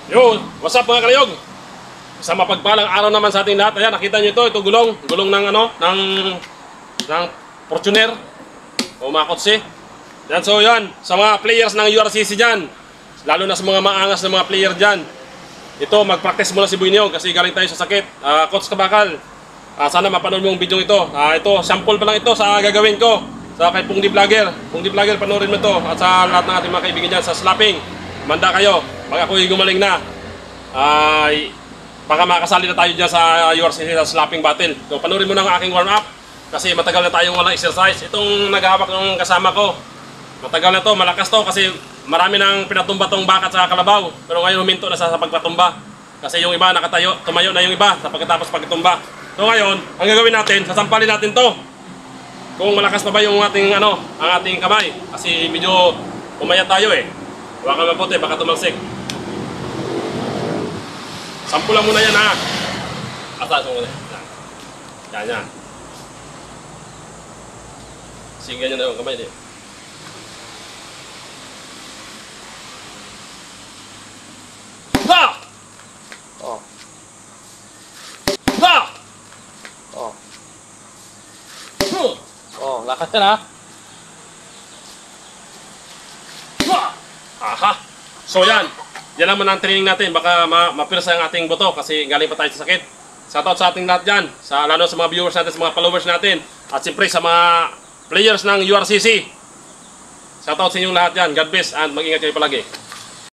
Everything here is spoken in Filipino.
Yo, what's up mga kalayog? Sa mapagpalang araw naman sa ating lahat. Ayan, nakita nyo ito gulong ng ng Fortuner o mga kotse. Yan, so yan, sa mga players ng URCC dyan, lalo na sa mga maangas na mga player dyan, ito, mag-practice muna si Buinyo kasi galing tayo sa sakit. Coach Kabakal, sana mapanood mo yung video ito. Ito, sample pa lang ito sa gagawin ko sa kay Pungdi Vlogger. Pungdi Vlogger, panoorin mo ito. At sa lahat ng ating mga kaibigan dyan sa slapping, manda kayo. Pag ako'y gumaling na, baka makasali na tayo dyan sa URCC sa slapping battle. So, panoorin mo na ang aking warm-up kasi matagal na tayong walang exercise. Itong naghahawak ng kasama ko, matagal na to, malakas to kasi marami nang pinatumba tong bakat sa kalabaw. Pero ngayon huminto na sa pagpatumba. Kasi yung iba nakatayo, tumayo na yung iba sa pagkatapos pagtumba. So ngayon, ang gagawin natin, sasampalin natin to. Kung malakas pa ba yung ating ang ating kamay. Kasi medyo umayat tayo eh. Huwag ka mabuti, baka tumalsik. Sampulan muna yan ha. Atas mo muna. Yan. Sige nyo na yung kamay din. Ha! Oh. Ha! Oh. Oh, lakas yan ha. Aha! So yan. Yan naman ang training natin. Baka mapirsa ang ating buto kasi galing pa tayo sa sakit. Shoutout sa ating lahat dyan. Lalo sa mga viewers natin, sa mga followers natin. At siyempre sa mga players ng URCC. Shoutout sa inyong lahat dyan. God bless and mag-ingat kayo palagi.